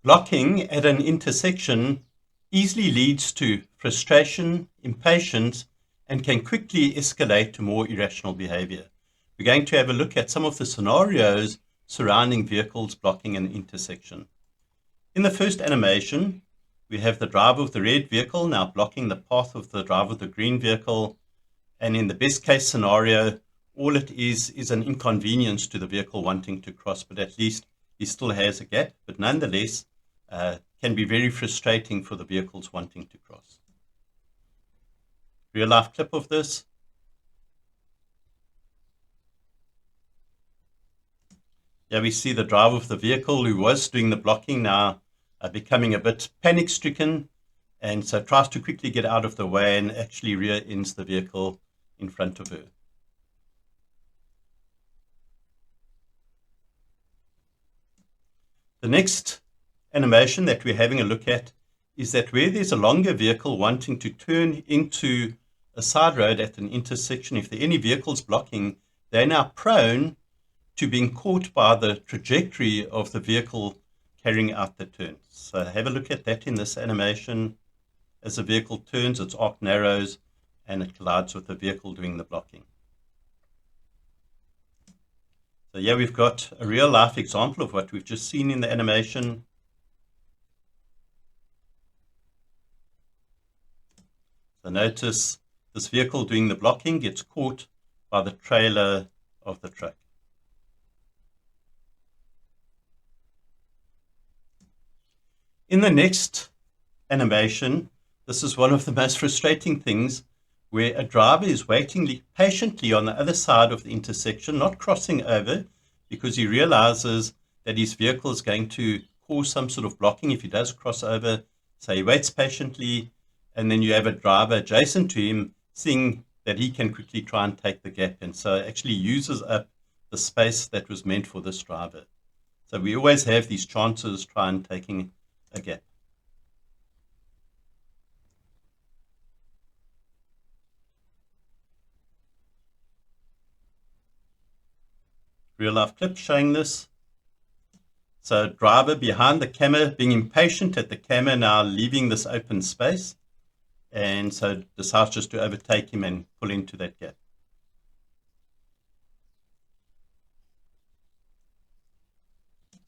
Blocking at an intersection easily leads to frustration, impatience, and can quickly escalate to more irrational behavior. We're going to have a look at some of the scenarios surrounding vehicles blocking an intersection. In the first animation, we have the driver of the red vehicle now blocking the path of the driver of the green vehicle. And in the best case scenario, all it is an inconvenience to the vehicle wanting to cross, but at least he still has a gap, but nonetheless can be very frustrating for the vehicles wanting to cross. Real life clip of this. Here we see the driver of the vehicle who was doing the blocking now becoming a bit panic stricken, and so tries to quickly get out of the way and actually rear ends the vehicle in front of her. The next animation that we're having a look at is that where there's a longer vehicle wanting to turn into a side road at an intersection, if there are any vehicles blocking, they're now prone to being caught by the trajectory of the vehicle carrying out the turn. So have a look at that in this animation. As the vehicle turns, its arc narrows and it collides with the vehicle doing the blocking. So here we've got a real life example of what we've just seen in the animation. So notice this vehicle doing the blocking gets caught by the trailer of the truck. In the next animation, this is one of the most frustrating things, where a driver is waiting patiently on the other side of the intersection, not crossing over, because he realizes that his vehicle is going to cause some sort of blocking if he does cross over. So he waits patiently, and then you have a driver adjacent to him seeing that he can quickly try and take the gap, and so actually uses up the space that was meant for this driver. So we always have these chances try and taking a gap. Real life clip showing this. So driver behind the camera being impatient at the camera, now leaving this open space, and so decides just to overtake him and pull into that gap.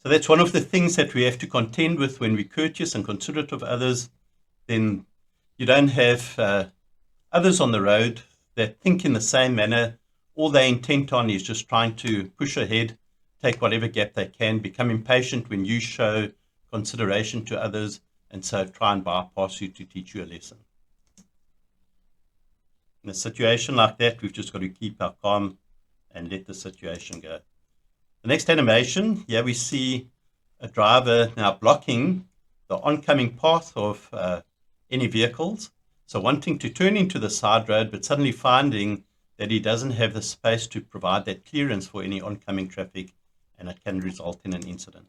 So that's one of the things that we have to contend with when we're courteous and considerate of others. Then you don't have others on the road that think in the same manner. All they're intent on is just trying to push ahead, take whatever gap they can, become impatient when you show consideration to others, and so try and bypass you to teach you a lesson. In a situation like that, we've just got to keep our calm and let the situation go. The next animation, here we see a driver now blocking the oncoming path of any vehicles. So wanting to turn into the side road, but suddenly finding that he doesn't have the space to provide that clearance for any oncoming traffic, and it can result in an incident.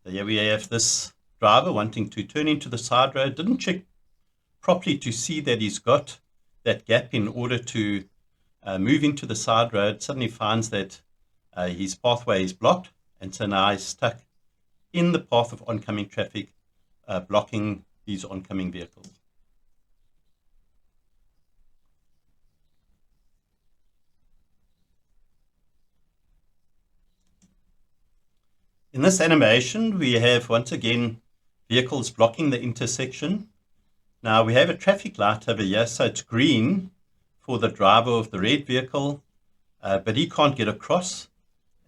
So here we have this driver wanting to turn into the side road, didn't check properly to see that he's got that gap in order to move into the side road, suddenly finds that his pathway is blocked, and so now he's stuck in the path of oncoming traffic, blocking these oncoming vehicles. In this animation, we have once again vehicles blocking the intersection. Now we have a traffic light over here, so it's green for the driver of the red vehicle, but he can't get across,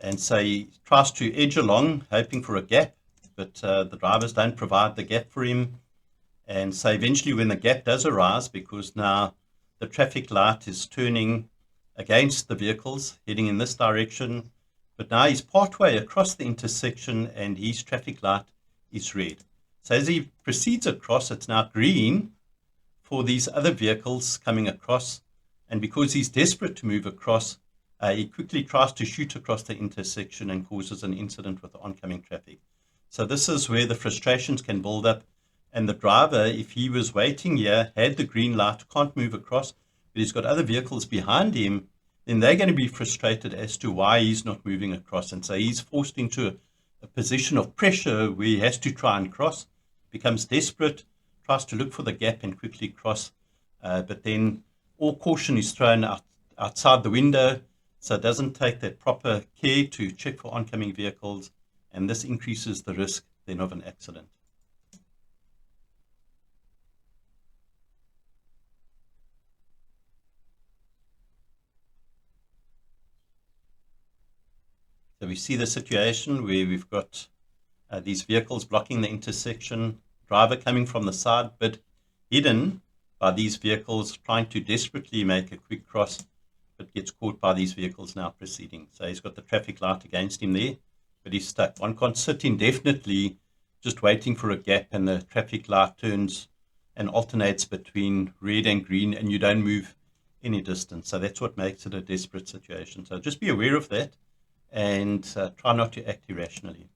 and so he tries to edge along, hoping for a gap, but the drivers don't provide the gap for him. And so eventually when the gap does arise, because now the traffic light is turning against the vehicles heading in this direction, but now he's partway across the intersection and his traffic light is red. So as he proceeds across, it's now green for these other vehicles coming across, and because he's desperate to move across, he quickly tries to shoot across the intersection and causes an incident with the oncoming traffic. So this is where the frustrations can build up, and the driver, if he was waiting here, had the green light, can't move across, but he's got other vehicles behind him, then they're going to be frustrated as to why he's not moving across. And so he's forced into a position of pressure where he has to try and cross, becomes desperate, tries to look for the gap and quickly cross. But then all caution is thrown outside the window, so it doesn't take that proper care to check for oncoming vehicles, and this increases the risk then of an accident. So we see the situation where we've got these vehicles blocking the intersection, driver coming from the side, but hidden by these vehicles, trying to desperately make a quick cross, but gets caught by these vehicles now proceeding. So he's got the traffic light against him there, but he's stuck. One can't sit indefinitely just waiting for a gap and the traffic light turns and alternates between red and green and you don't move any distance. So that's what makes it a desperate situation. So just be aware of that and try not to act irrationally.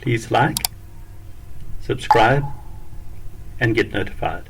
Please like, subscribe, and get notified.